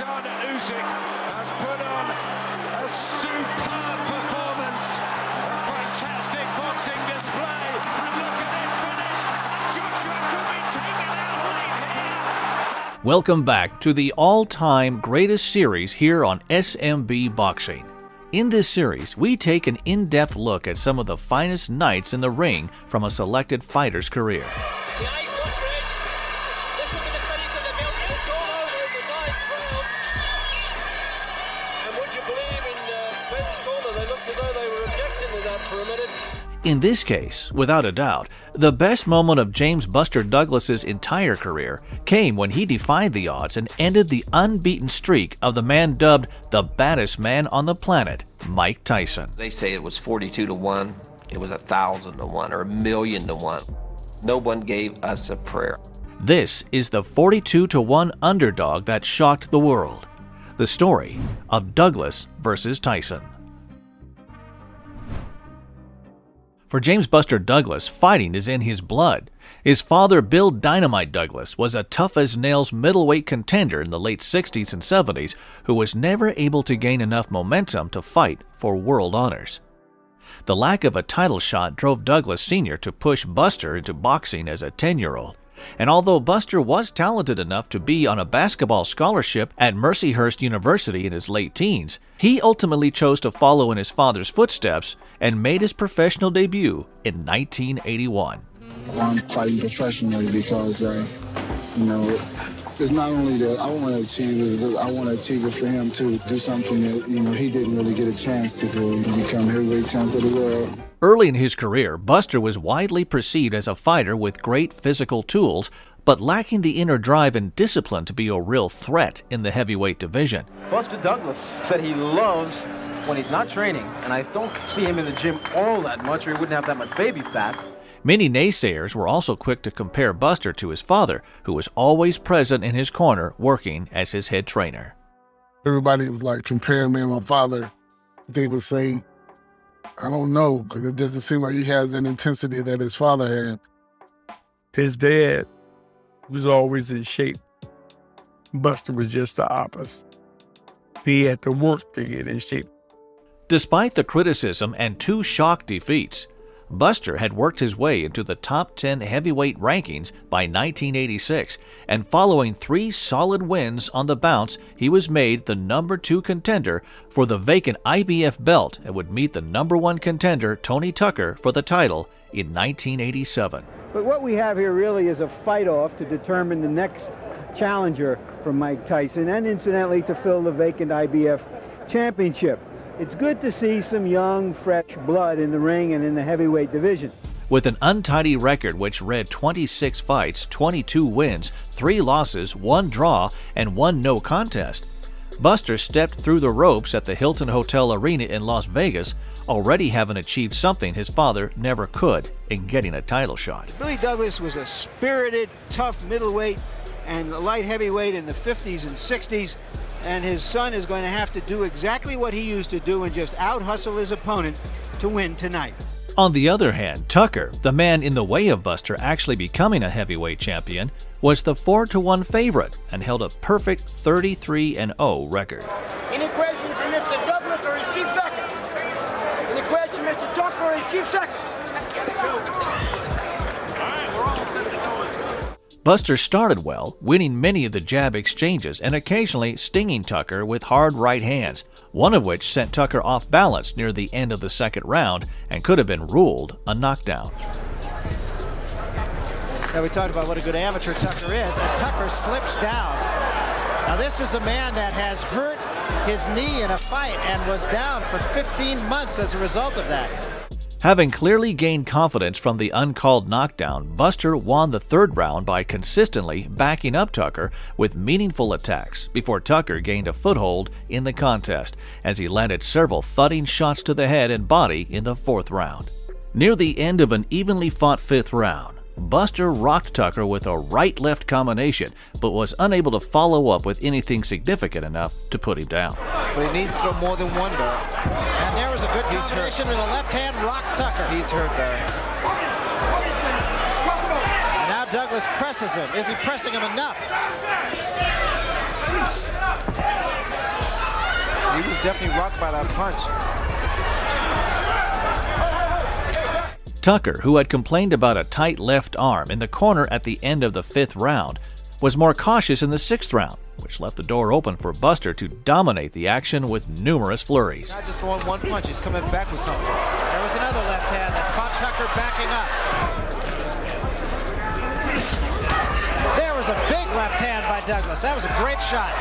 Alexander Usyk has put on a superb performance, a fantastic boxing display, and look at this finish. Joshua could be taken out late here. Welcome back to the all-time greatest series here on SMB Boxing. In this series, we take an in-depth look at some of the finest nights in the ring from a selected fighter's career. The eyes not stretched. Let's look at the finish of the belt. It's all over in the ninth round. And would you believe in Ben's corner, they looked as though they were objecting to that for a minute. In this case, without a doubt, the best moment of James "Buster" Douglas's entire career came when he defied the odds and ended the unbeaten streak of the man dubbed the baddest man on the planet, Mike Tyson. They say it was 42 to 1, it was 1,000 to 1, or 1,000,000 to 1. No one gave us a prayer. This is the 42 to 1 underdog that shocked the world. The story of Douglas versus Tyson. For James "Buster" Douglas, fighting is in his blood. His father, Bill "Dynamite" Douglas, was a tough-as-nails middleweight contender in the late 60s and 70s who was never able to gain enough momentum to fight for world honors. The lack of a title shot drove Douglas Sr. to push Buster into boxing as a 10-year-old. And although Buster was talented enough to be on a basketball scholarship at Mercyhurst University in his late teens, he ultimately chose to follow in his father's footsteps and made his professional debut in 1981. I'm fighting professionally because, it's not only that I want to achieve, I want to achieve it for him to do something that, he didn't really get a chance to do, to become heavyweight champ of the world. Early in his career, Buster was widely perceived as a fighter with great physical tools, but lacking the inner drive and discipline to be a real threat in the heavyweight division. Buster Douglas said he loves when he's not training, and I don't see him in the gym all that much, or he wouldn't have that much baby fat. Many naysayers were also quick to compare Buster to his father, who was always present in his corner working as his head trainer. Everybody was like comparing me and my father. They would say, I don't know, because it doesn't seem like he has an intensity that his father had. His dad was always in shape. Buster was just the opposite. He had to work to get in shape. Despite the criticism and 2 shock defeats, Buster had worked his way into the top 10 heavyweight rankings by 1986, and following 3 solid wins on the bounce, he was made the number 2 contender for the vacant IBF belt and would meet the number 1 contender Tony Tucker for the title in 1987. But what we have here really is a fight-off to determine the next challenger for Mike Tyson, and incidentally to fill the vacant IBF championship. It's good to see some young, fresh blood in the ring and in the heavyweight division. With an untidy record which read 26 fights, 22 wins, 3 losses, 1 draw, and 1 no contest, Buster stepped through the ropes at the Hilton Hotel Arena in Las Vegas, already having achieved something his father never could in getting a title shot. Billy Douglas was a spirited, tough middleweight and light heavyweight in the 50s and 60s. And his son is going to have to do exactly what he used to do and just out-hustle his opponent to win tonight. On the other hand, Tucker, the man in the way of Buster actually becoming a heavyweight champion, was the 4-to-1 favorite and held a perfect 33-0 record. Any questions for Mr. Douglas or his chief second? Any question, Mr. Tucker or his chief second? Buster started well, winning many of the jab exchanges and occasionally stinging Tucker with hard right hands, one of which sent Tucker off balance near the end of the second round and could have been ruled a knockdown. Now we talked about what a good amateur Tucker is, and Tucker slips down. Now this is a man that has hurt his knee in a fight and was down for 15 months as a result of that. Having clearly gained confidence from the uncalled knockdown, Buster won the 3rd round by consistently backing up Tucker with meaningful attacks before Tucker gained a foothold in the contest as he landed several thudding shots to the head and body in the 4th round. Near the end of an evenly fought 5th round, Buster rocked Tucker with a right-left combination, but was unable to follow up with anything significant enough to put him down. But he needs to throw more than one, though. And there was a good combination with a left hand rock Tucker. He's hurt there. And now Douglas presses him. Is he pressing him enough? was definitely rocked by that punch. Tucker, who had complained about a tight left arm in the corner at the end of the 5th round, was more cautious in the 6th round, which left the door open for Buster to dominate the action with numerous flurries. Not just throwing one punch, he's coming back with something. There was another left hand that caught Tucker backing up. There was a big left hand by Douglas. That was a great shot.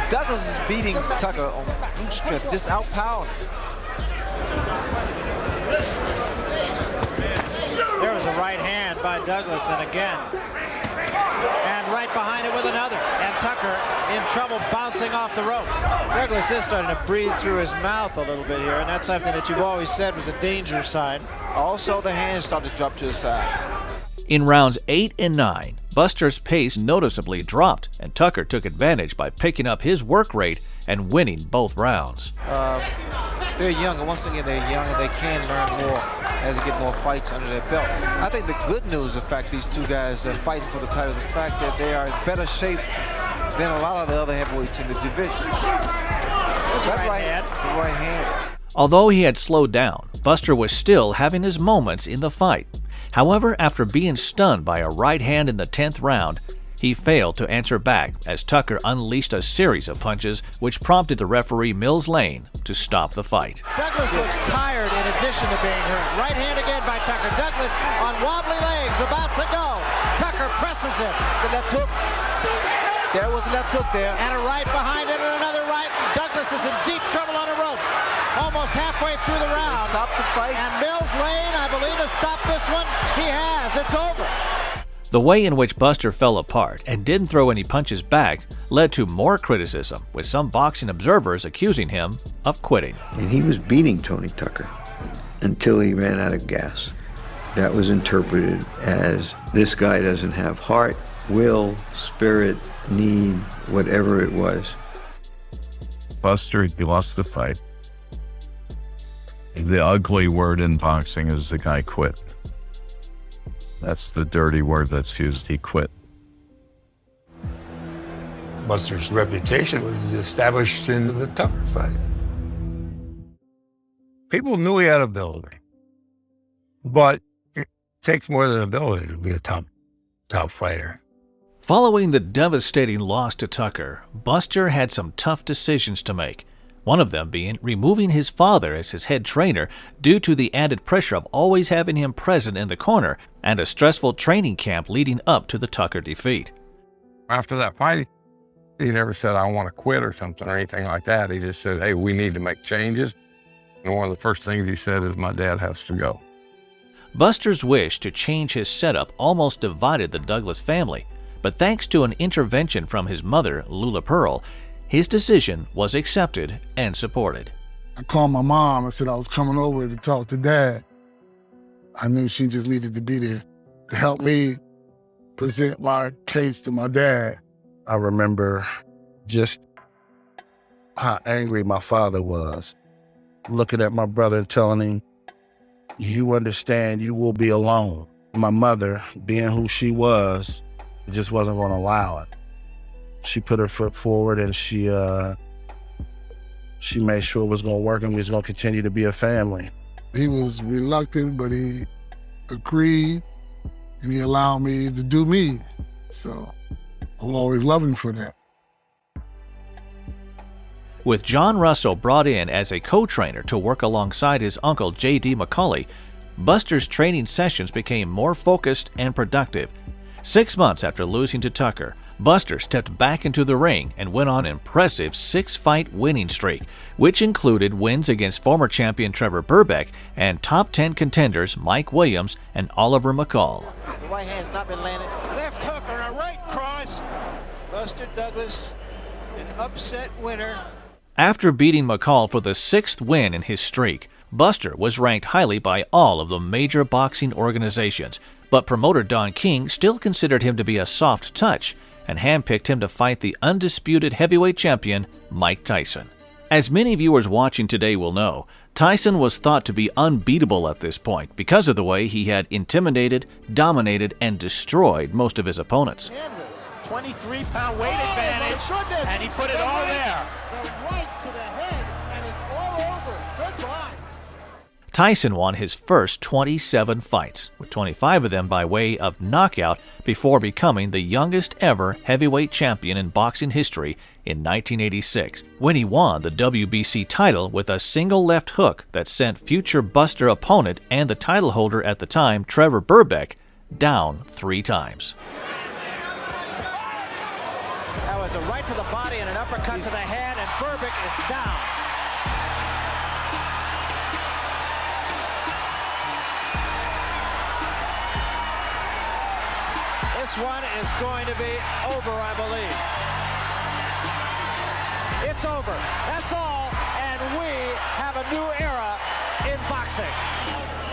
Douglas is beating Tucker on brute strength, just outpowered. There was a right hand by Douglas, and again. And right behind it with another. And Tucker in trouble bouncing off the ropes. Douglas is starting to breathe through his mouth a little bit here, and that's something that you've always said was a danger sign. Also, the hands started to drop to the side. In rounds 8 and 9, Buster's pace noticeably dropped, and Tucker took advantage by picking up his work rate and winning both rounds. They're young, and once again, they're young, and they can learn more as they get more fights under their belt. I think the good news, in fact, these two guys are fighting for the titles, the fact that they are in better shape than a lot of the other heavyweights in the division. That's right hand. The right hand. Although he had slowed down, Buster was still having his moments in the fight. However, after being stunned by a right hand in the 10th round, he failed to answer back as Tucker unleashed a series of punches which prompted the referee Mills Lane to stop the fight. Douglas looks tired in addition to being hurt. Right hand again by Tucker. Douglas on wobbly legs, about to go. Tucker presses him. The left hook. There was the left hook there. And a right behind it and another right. Douglas is in deep trouble on the ropes. Almost halfway through the round. Stop the fight. And Mills Lane, I believe, has stopped this one. He has. It's over. The way in which Buster fell apart and didn't throw any punches back led to more criticism, with some boxing observers accusing him of quitting. And he was beating Tony Tucker until he ran out of gas. That was interpreted as this guy doesn't have heart, will, spirit, need, whatever it was. Buster, he lost the fight. The ugly word in boxing is the guy quit. That's the dirty word that's used. He quit. Buster's reputation was established in the Tucker fight. People knew he had ability, but it takes more than ability to be a top fighter. Following the devastating loss to Tucker, Buster had some tough decisions to make. One of them being removing his father as his head trainer due to the added pressure of always having him present in the corner and a stressful training camp leading up to the Tucker defeat. After that fight, he never said, I want to quit or something or anything like that. He just said, hey, we need to make changes. And one of the first things he said is, my dad has to go. Buster's wish to change his setup almost divided the Douglas family, but thanks to an intervention from his mother, Lula Pearl, his decision was accepted and supported. I called my mom. I said I was coming over to talk to Dad. I knew she just needed to be there to help me present my case to my dad. I remember just how angry my father was, looking at my brother and telling him, you understand you will be alone. My mother, being who she was, just wasn't going to allow it. She put her foot forward and she made sure it was going to work and we was going to continue to be a family. He was reluctant, but he agreed and he allowed me to do me. So I'll always love him for that. With John Russell brought in as a co-trainer to work alongside his uncle J.D. McCauley, Buster's training sessions became more focused and productive. 6 months after losing to Tucker, Buster stepped back into the ring and went on an impressive 6-fight winning streak, which included wins against former champion Trevor Burbeck and top 10 contenders Mike Williams and Oliver McCall. The right hand's not been landed. Left hook or a right cross. Buster Douglas, an upset winner. After beating McCall for the 6th win in his streak, Buster was ranked highly by all of the major boxing organizations, but promoter Don King still considered him to be a soft touch and handpicked him to fight the undisputed heavyweight champion Mike Tyson. As many viewers watching today will know, Tyson was thought to be unbeatable at this point because of the way he had intimidated, dominated, and destroyed most of his opponents. 23-pound weight advantage, and he put it all there. The right to the head, and it's all over. Goodbye. Tyson won his first 27 fights, with 25 of them by way of knockout, before becoming the youngest ever heavyweight champion in boxing history in 1986, when he won the WBC title with a single left hook that sent future Buster opponent and the title holder at the time, Trevor Burbeck, down 3 times. That was a right to the body and an uppercut to the head, and Burbeck is down. This one is going to be over, I believe. It's over. That's all, and we have a new era in boxing.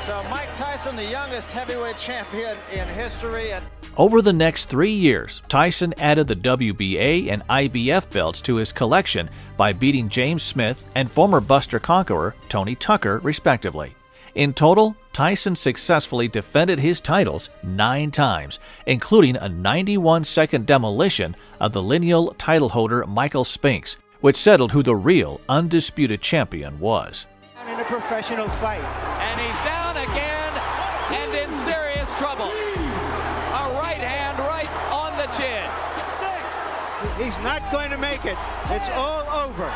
So Mike Tyson, the youngest heavyweight champion in history. Over the next 3 years, Tyson added the WBA and IBF belts to his collection by beating James Smith and former Buster conqueror Tony Tucker, respectively. In total, Tyson successfully defended his titles 9 times, including a 91-second demolition of the lineal title holder Michael Spinks, which settled who the real undisputed champion was. In a professional fight. And he's down again and in serious trouble. A right hand right on the chin. He's not going to make it. It's all over.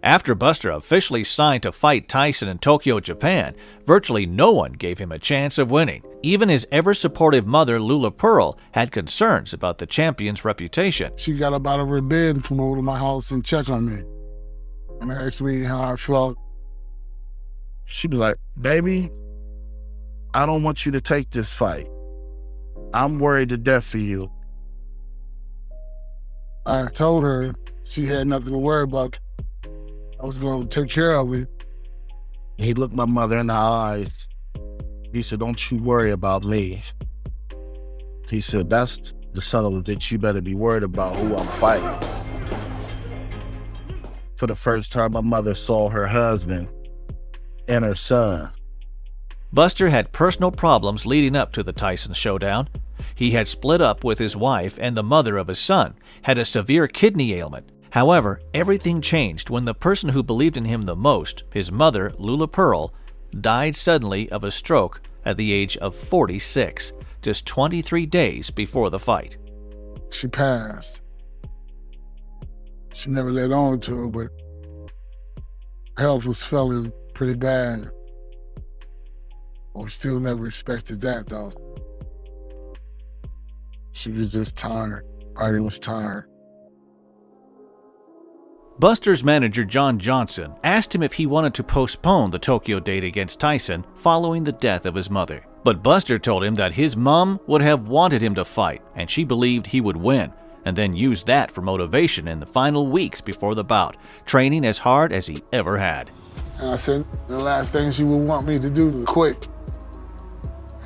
After Buster officially signed to fight Tyson in Tokyo, Japan, virtually no one gave him a chance of winning. Even his ever-supportive mother, Lula Pearl, had concerns about the champion's reputation. She got up out of her bed to come over to my house and check on me and asked me how I felt. She was like, "Baby, I don't want you to take this fight. I'm worried to death for you." I told her she had nothing to worry about. I was going to take care of it. He looked my mother in the eyes. He said, "Don't you worry about me." He said, "That's the son that you better be worried about who I'm fighting." For the first time, my mother saw her husband and her son. Buster had personal problems leading up to the Tyson showdown. He had split up with his wife and the mother of his son, had a severe kidney ailment. However, everything changed when the person who believed in him the most, his mother, Lula Pearl, died suddenly of a stroke at the age of 46, just 23 days before the fight. She passed. She never let on to it, but health was feeling pretty bad. We still never expected that, though. She was just tired. Fighting was tired. Buster's manager, John Johnson, asked him if he wanted to postpone the Tokyo date against Tyson following the death of his mother. But Buster told him that his mom would have wanted him to fight, and she believed he would win, and then used that for motivation in the final weeks before the bout, training as hard as he ever had. And I said, the last thing she would want me to do is quit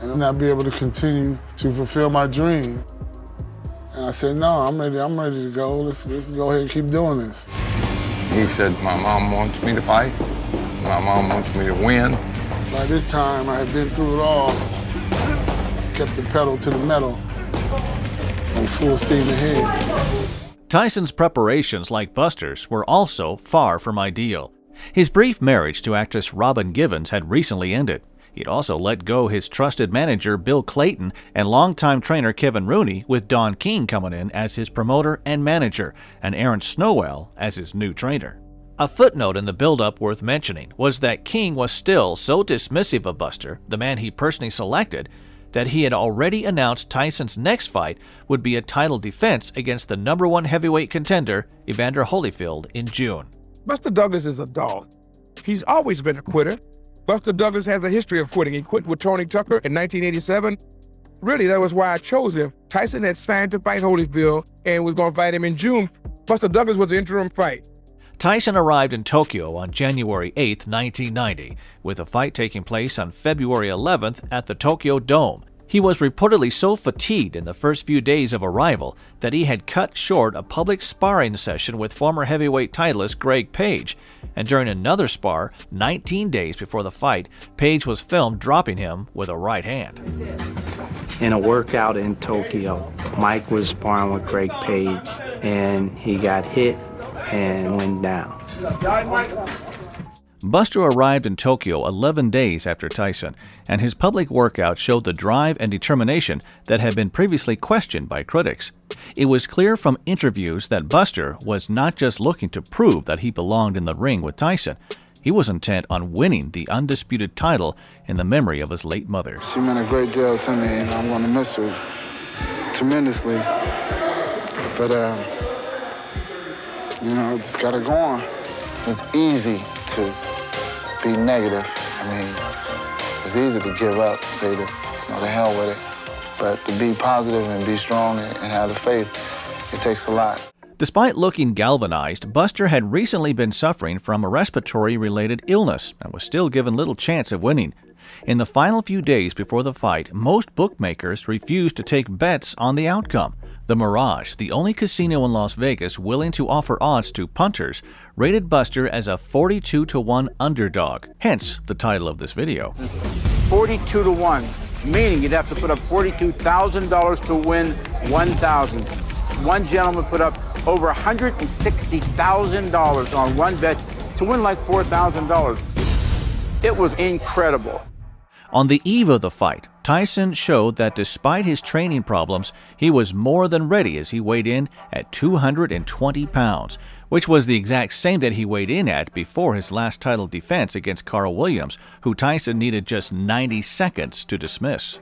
and not be able to continue to fulfill my dream. And I said, no, I'm ready to go. Let's go ahead and keep doing this. He said, my mom wants me to fight. My mom wants me to win. By this time, I had been through it all. Kept the pedal to the metal and full steam ahead. Tyson's preparations, like Buster's, were also far from ideal. His brief marriage to actress Robin Givens had recently ended. He'd also let go his trusted manager Bill Clayton and longtime trainer Kevin Rooney, with Don King coming in as his promoter and manager, and Aaron Snowell as his new trainer. A footnote in the build-up worth mentioning was that King was still so dismissive of Buster, the man he personally selected, that he had already announced Tyson's next fight would be a title defense against the #1 heavyweight contender, Evander Holyfield, in June. Buster Douglas is a dog. He's always been a quitter. Buster Douglas has a history of quitting. He quit with Tony Tucker in 1987. Really, that was why I chose him. Tyson had signed to fight Holyfield and was going to fight him in June. Buster Douglas was the interim fight. Tyson arrived in Tokyo on January 8, 1990, with a fight taking place on February 11th at the Tokyo Dome. He was reportedly so fatigued in the first few days of arrival that he had cut short a public sparring session with former heavyweight titleist Greg Page, and during another spar, 19 days before the fight, Page was filmed dropping him with a right hand. In a workout in Tokyo, Mike was sparring with Greg Page, and he got hit and went down. Buster arrived in Tokyo 11 days after Tyson, and his public workout showed the drive and determination that had been previously questioned by critics. It was clear from interviews that Buster was not just looking to prove that he belonged in the ring with Tyson. He was intent on winning the undisputed title in the memory of his late mother. She meant a great deal to me, and I'm going to miss her tremendously. But, just got to go on. It's easy to be negative. I mean, it's easy to give up, say to the hell with it. But to be positive and be strong and have the faith, it takes a lot. Despite looking galvanized, Buster had recently been suffering from a respiratory-related illness and was still given little chance of winning. In the final few days before the fight, most bookmakers refused to take bets on the outcome. The Mirage, the only casino in Las Vegas willing to offer odds to punters, rated Buster as a 42-1 underdog, hence the title of this video. 42-1, meaning you'd have to put up $42,000 to win $1,000. One gentleman put up over $160,000 on one bet to win like $4,000. It was incredible. On the eve of the fight, Tyson showed that despite his training problems, he was more than ready as he weighed in at 220 pounds, which was the exact same that he weighed in at before his last title defense against Carl Williams, who Tyson needed just 90 seconds to dismiss.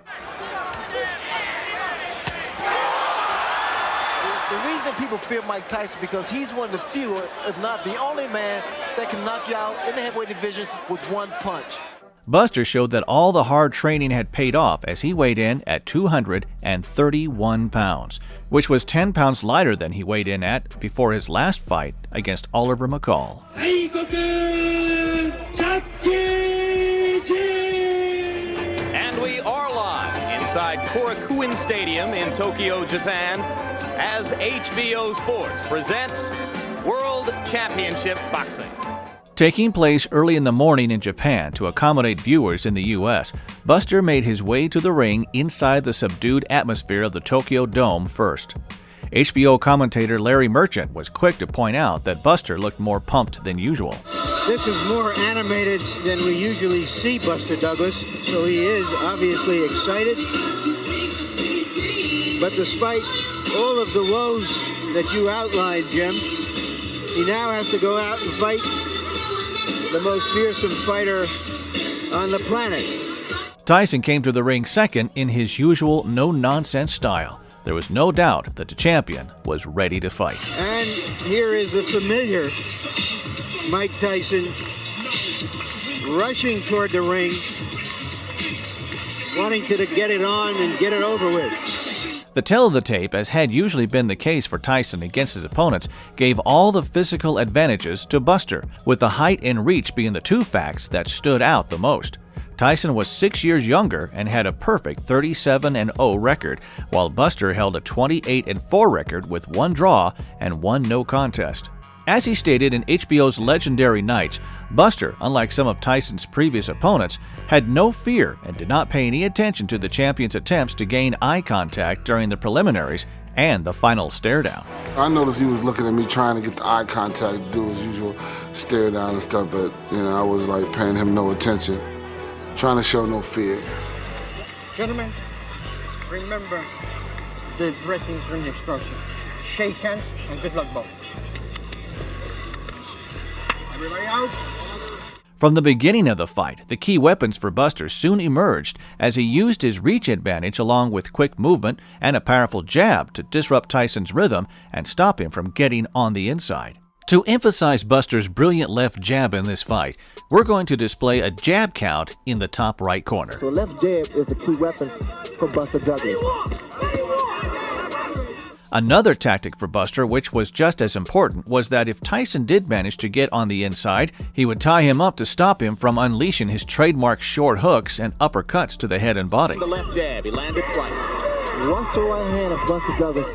The reason people fear Mike Tyson because he's one of the few, if not the only man, that can knock you out in the heavyweight division with one punch. Buster showed that all the hard training had paid off as he weighed in at 231 pounds, which was 10 pounds lighter than he weighed in at before his last fight against Oliver McCall. And we are live inside Korakuen Stadium in Tokyo, Japan, as HBO Sports presents World Championship Boxing. Taking place early in the morning in Japan to accommodate viewers in the U.S., Buster made his way to the ring inside the subdued atmosphere of the Tokyo Dome first. HBO commentator Larry Merchant was quick to point out that Buster looked more pumped than usual. This is more animated than we usually see Buster Douglas, so he is obviously excited. But despite all of the woes that you outlined, Jim, he now has to go out and fight the most fearsome fighter on the planet. Tyson came to the ring second in his usual no-nonsense style. There was no doubt that the champion was ready to fight. And here is the familiar Mike Tyson rushing toward the ring, wanting to get it on and get it over with. The tale of the tape, as had usually been the case for Tyson against his opponents, gave all the physical advantages to Buster, with the height and reach being the two facts that stood out the most. Tyson was 6 years younger and had a perfect 37-0 record, while Buster held a 28-4 record with one draw and one no contest. As he stated in HBO's Legendary Nights, Buster, unlike some of Tyson's previous opponents, had no fear and did not pay any attention to the champion's attempts to gain eye contact during the preliminaries and the final stare-down. I noticed he was looking at me trying to get the eye contact, do his usual stare down and stuff, but I was like paying him no attention, trying to show no fear. Gentlemen, remember the dressing room instructions. Shake hands and good luck both. Everybody out. From the beginning of the fight, the key weapons for Buster soon emerged as he used his reach advantage along with quick movement and a powerful jab to disrupt Tyson's rhythm and stop him from getting on the inside. To emphasize Buster's brilliant left jab in this fight, we're going to display a jab count in the top right corner. So left jab is the key weapon for Buster Douglas. Another tactic for Buster, which was just as important, was that if Tyson did manage to get on the inside, he would tie him up to stop him from unleashing his trademark short hooks and uppercuts to the head and body. The left jab, he landed twice. Watch the right hand of Buster Douglas.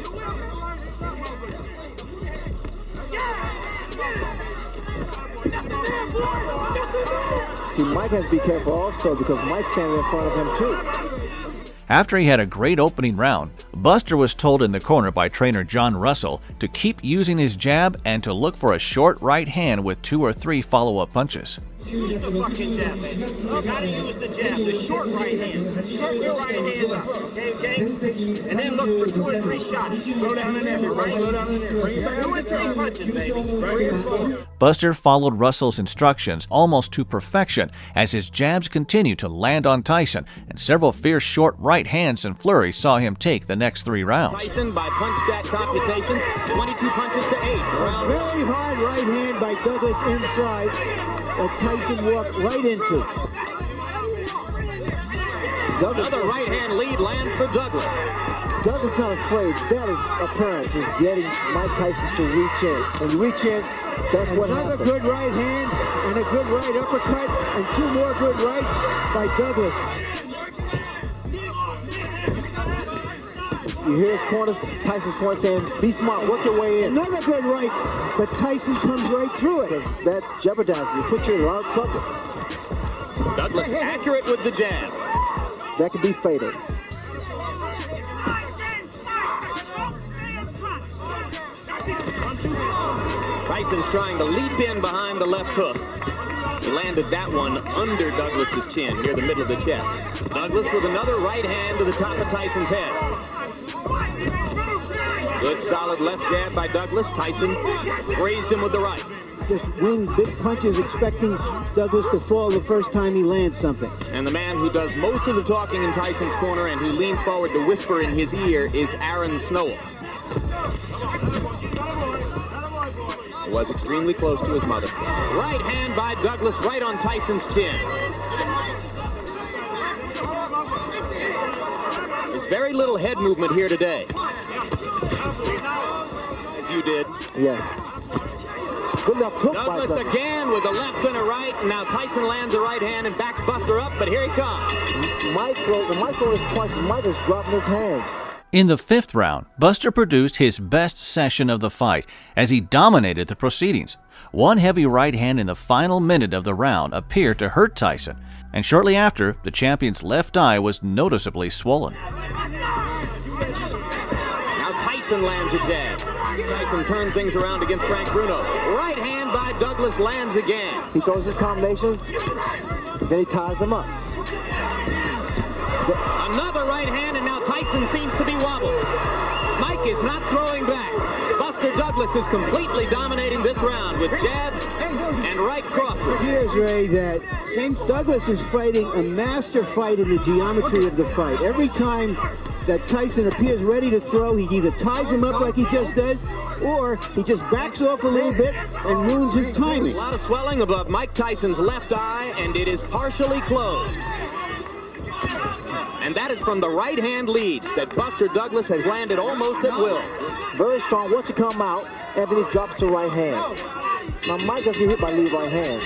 See, Mike has to be careful also because Mike's standing in front of him too. After he had a great opening round, Buster was told in the corner by trainer John Russell to keep using his jab and to look for a short right hand with 2 or 3 follow-up punches. Use the fucking jab, baby. You gotta use the jab, the short right hand. Short your right hand up, okay? And then look for 2 or 3 shots. Go down in there, right? Go down in there. Bring it back. 2 or 3 punches, baby. Right here. Buster followed Russell's instructions almost to perfection as his jabs continued to land on Tyson, and several fierce short right hands and flurries saw him take the next 3 rounds. Tyson, by punch stack computations, 22 punches to 8. Very hard right hand by Douglas inside that Tyson walked right into. Another right hand lead lands for Douglas. Douglas not afraid. That is appearance is getting Mike Tyson to reach in. When you reach in, that's what happens. Another good right hand and a good right uppercut and 2 more good rights by Douglas. You hear his corner, Tyson's corner saying, be smart, work your way in. Another good right, but Tyson comes right through it. That jeopardizes you, puts you in a lot of trouble. Douglas accurate with the jab. That could be fatal. Tyson's trying to leap in behind the left hook. He landed that one under Douglas's chin, near the middle of the chest. Douglas with another right hand to the top of Tyson's head. Good solid left jab by Douglas. Tyson grazed him with the right. Just wings big punches, expecting Douglas to fall the first time he lands something. And the man who does most of the talking in Tyson's corner and who leans forward to whisper in his ear is Aaron Snowell. He was extremely close to his mother. Right hand by Douglas right on Tyson's chin. There's very little head movement here today. As you did. Yes. Good left hook by Douglas again with a left and a right. And now Tyson lands a right hand and backs Buster up, but here he comes. Mike is punching. Mike is dropping his hands. In the 5th round, Buster produced his best session of the fight as he dominated the proceedings. One heavy right hand in the final minute of the round appeared to hurt Tyson, and shortly after, the champion's left eye was noticeably swollen. Now Tyson lands a jab. Tyson turned things around against Frank Bruno. Right hand by Douglas lands again. He throws his combination, then he ties him up. Another right hand, and now Tyson seems to be wobbled. Mike is not throwing back. Buster Douglas is completely dominating this round with jabs and right crosses. Here's Ray that James Douglas is fighting a master fight in the geometry of the fight. Every time that Tyson appears ready to throw, he either ties him up like he just does, or he just backs off a little bit and ruins his timing. A lot of swelling above Mike Tyson's left eye, and it is partially closed. And that is from the right hand leads that Buster Douglas has landed almost at will. Very strong. Once you come out, Anthony drops to right hand. Now Mike doesn't get hit by lead right hand.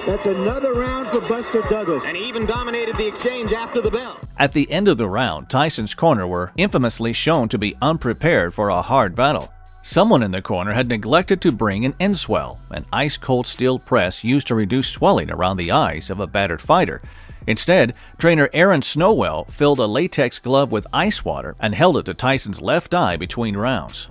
That's another round for Buster Douglas. And he even dominated the exchange after the bell. At the end of the round, Tyson's corner were infamously shown to be unprepared for a hard battle. Someone in the corner had neglected to bring an end swell, an ice-cold steel press used to reduce swelling around the eyes of a battered fighter. Instead, trainer Aaron Snowell filled a latex glove with ice water and held it to Tyson's left eye between rounds.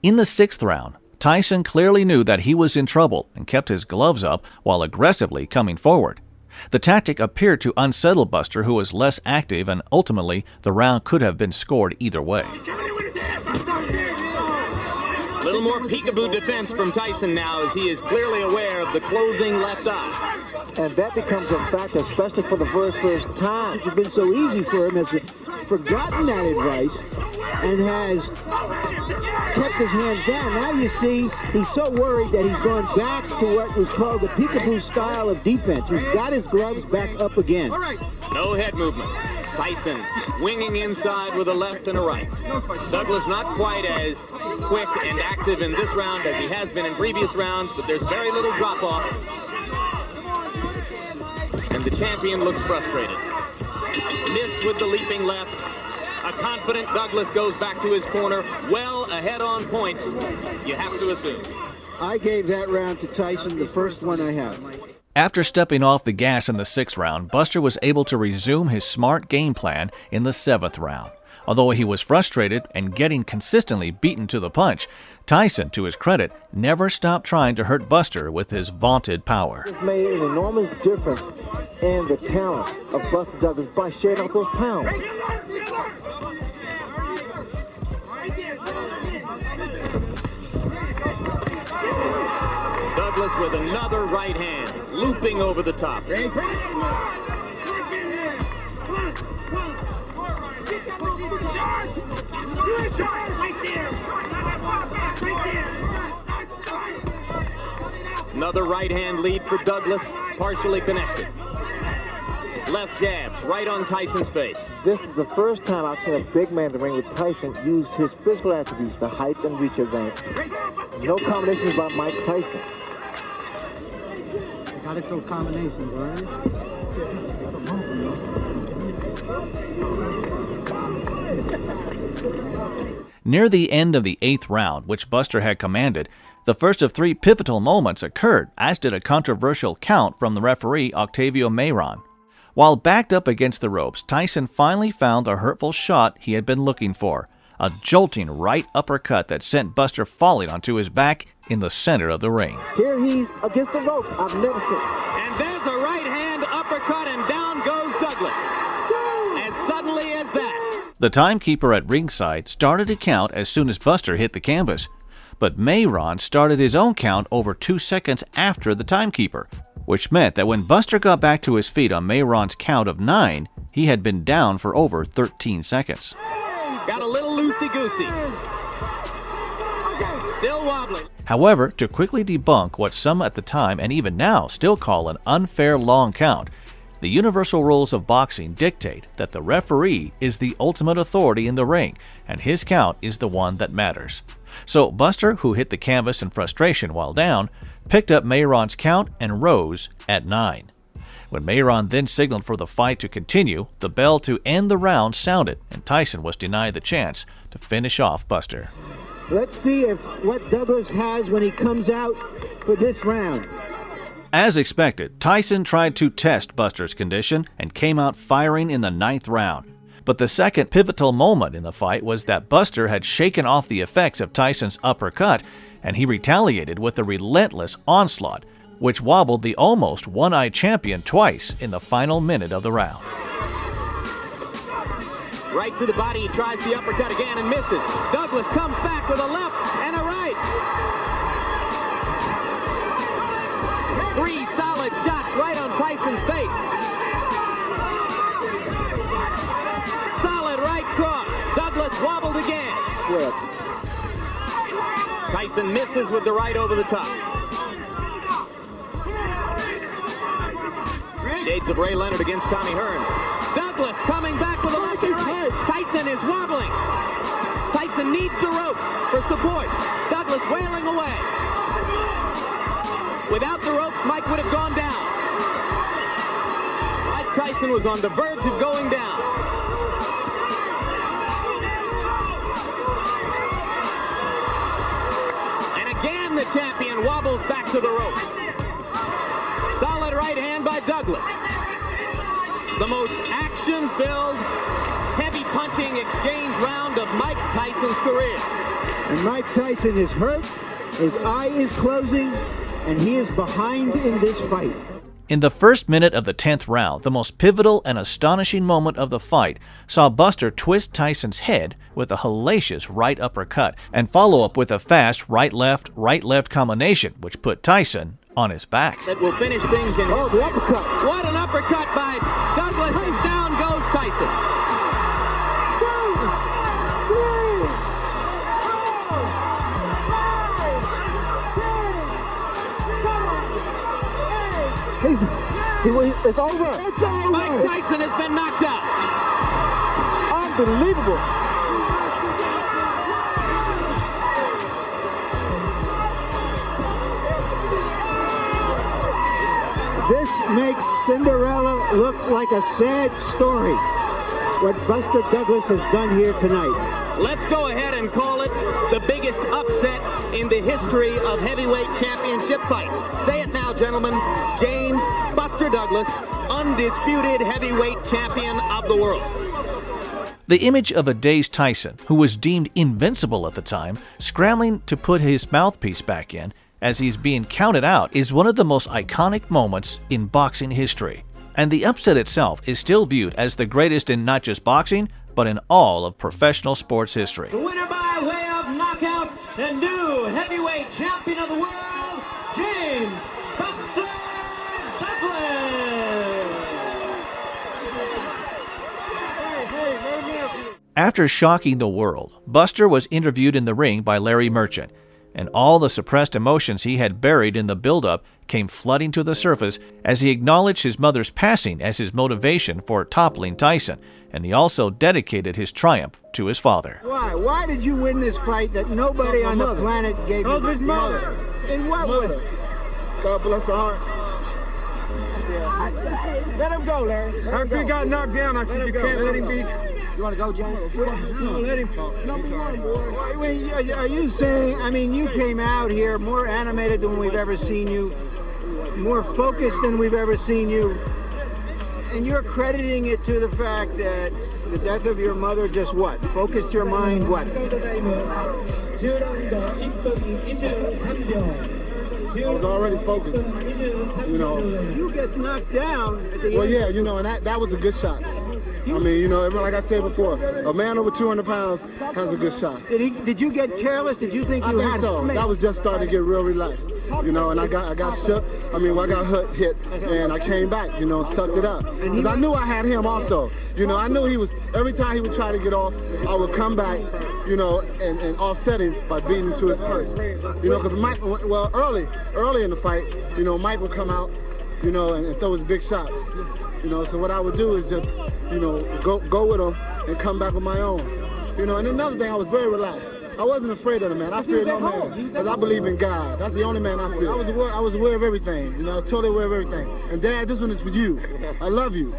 In the 6th round, Tyson clearly knew that he was in trouble and kept his gloves up while aggressively coming forward. The tactic appeared to unsettle Buster, who was less active, and ultimately the round could have been scored either way. A little more peekaboo defense from Tyson now, as he is clearly aware of the closing left eye. And that becomes a fact, especially for the very first time. It's been so easy for him, has forgotten that advice and has kept his hands down. Now you see he's so worried that he's gone back to what was called the peekaboo style of defense. He's got his gloves back up again. No head movement. Tyson winging inside with a left and a right. Douglas not quite as quick and active in this round as he has been in previous rounds, but there's very little drop-off. And the champion looks frustrated. Missed with the leaping left. A confident Douglas goes back to his corner, well ahead on points, you have to assume. I gave that round to Tyson, the first one I have. After stepping off the gas in the 6th round, Buster was able to resume his smart game plan in the 7th round. Although he was frustrated and getting consistently beaten to the punch, Tyson, to his credit, never stopped trying to hurt Buster with his vaunted power. It's made an enormous difference in the talent of Buster Douglas by shedding off those pounds. Douglas with another right hand, looping over the top. Another right hand lead for Douglas, partially connected. Left jabs right on Tyson's face. This is the first time I've seen a big man in the ring with Tyson use his physical attributes, the height and reach advantage. No combinations by Mike Tyson. Gotta throw combinations, right? Near the end of the 8th round, which Buster had commanded, the first of 3 pivotal moments occurred, as did a controversial count from the referee Octavio Mayron. While backed up against the ropes, Tyson finally found the hurtful shot he had been looking for, a jolting right uppercut that sent Buster falling onto his back in the center of the ring. Here he's against the ropes. I've never seen. And there's a right hand uppercut, and down goes Douglas. As suddenly as that. The timekeeper at ringside started to count as soon as Buster hit the canvas, but Mayron started his own count over 2 seconds after the timekeeper, which meant that when Buster got back to his feet on Mayron's count of 9, he had been down for over 13 seconds. Got a little loosey-goosey. Still wobbling. However, to quickly debunk what some at the time and even now still call an unfair long count, the universal rules of boxing dictate that the referee is the ultimate authority in the ring, and his count is the one that matters. So Buster, who hit the canvas in frustration while down, picked up Mayron's count and rose at 9. When Mayron then signaled for the fight to continue, the bell to end the round sounded, and Tyson was denied the chance to finish off Buster. Let's see what Douglas has when he comes out for this round. As expected, Tyson tried to test Buster's condition and came out firing in the 9th round. But the second pivotal moment in the fight was that Buster had shaken off the effects of Tyson's uppercut, and he retaliated with a relentless onslaught, which wobbled the almost one-eyed champion twice in the final minute of the round. Right to the body, he tries the uppercut again and misses. Douglas comes back with a left and a right. 3 solid shots right on Tyson's face. Solid right cross. Douglas wobbled again. Tyson misses with the right over the top. Shades of Ray Leonard against Tommy Hearns. Douglas coming back with a left and right. Tyson is wobbling. Tyson needs the ropes for support. Douglas wailing away. Without the ropes, Mike would have gone down. Mike Tyson was on the verge of going down. And again, the champion wobbles back to the ropes. Solid right hand by Douglas. The most action-filled, heavy-punching exchange round of Mike Tyson's career. And Mike Tyson is hurt, his eye is closing, and he is behind in this fight. In the first minute of the 10th round, the most pivotal and astonishing moment of the fight saw Buster twist Tyson's head with a hellacious right uppercut and follow up with a fast right-left combination, which put Tyson on his back. That will finish things in. Oh, the uppercut. What an uppercut by Douglas, and down goes Tyson. It's over. It's over. Mike Tyson has been knocked out. Unbelievable. This makes Cinderella look like a sad story, what Buster Douglas has done here tonight. Let's go ahead and call it the biggest upset in the history of heavyweight championship fights. Say it now, gentlemen. James Buster Douglas, undisputed heavyweight champion of the world. The image of a dazed Tyson, who was deemed invincible at the time, scrambling to put his mouthpiece back in as he's being counted out, is one of the most iconic moments in boxing history. And the upset itself is still viewed as the greatest in not just boxing, but in all of professional sports history. The winner by way of knockout, the new heavyweight champion of the world, James Buster Douglas. After shocking the world, Buster was interviewed in the ring by Larry Merchant, and all the suppressed emotions he had buried in the build-up came flooding to the surface as he acknowledged his mother's passing as his motivation for toppling Tyson, and he also dedicated his triumph to his father. Why? Why did you win this fight that nobody on the planet gave you? His mother. In what way? God bless her heart. Let him go, Larry. After he got knocked down, I said you can't let him beat. You want to go, James? No, let him talk. Number one, boy. Are you saying, I mean, you came out here more animated than we've ever seen you, more focused than we've ever seen you, and you're crediting it to the fact that the death of your mother just what? Focused your mind what? I was already focused, you know. You get knocked down at the end. Well, yeah, you know, and that was a good shot. I mean, you know, like I said before, a man over 200 pounds has a good shot. Did you get careless? Did you think you had? I think so. That was just starting to get real relaxed, you know. And I got shook. I mean, I got hit, and I came back, you know, sucked it up. Because I knew I had him also. You know, I knew he was. Every time he would try to get off, I would come back, you know, and offset him by beating him to his punch. You know, because Mike, well, early in the fight, you know, Mike would come out, you know, and throw his big shots. You know, so what I would do is just, you know, go with him and come back with my own. You know, and another thing, I was very relaxed. I wasn't afraid of the man. I feared no man, because I believe in God. That's the only man I fear. I was aware of everything. You know, I was totally aware of everything. And Dad, this one is for you. I love you.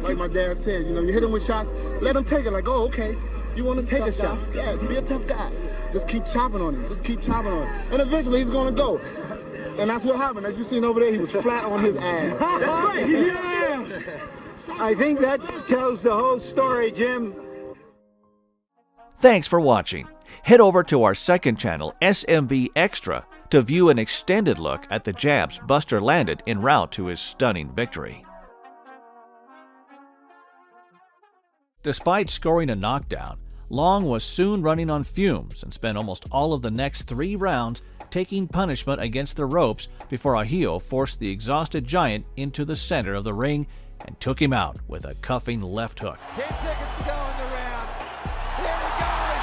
Like my dad said, you know, you hit him with shots, let him take it. Like, oh, okay, you want to take a shot? Yeah, be a tough guy. Just keep chopping on him. Just keep chopping on him. And eventually he's going to go. And that's what happened. As you seen over there, he was flat on his ass. I think that tells the whole story, Jim. Thanks for watching. Head over to our second channel, SMB Extra, to view an extended look at the jabs Buster landed en route to his stunning victory. Despite scoring a knockdown, Long was soon running on fumes and spent almost all of the next 3 rounds taking punishment against the ropes before Ahio forced the exhausted giant into the center of the ring and took him out with a cuffing left hook. 10 seconds to go in the round. Here we go.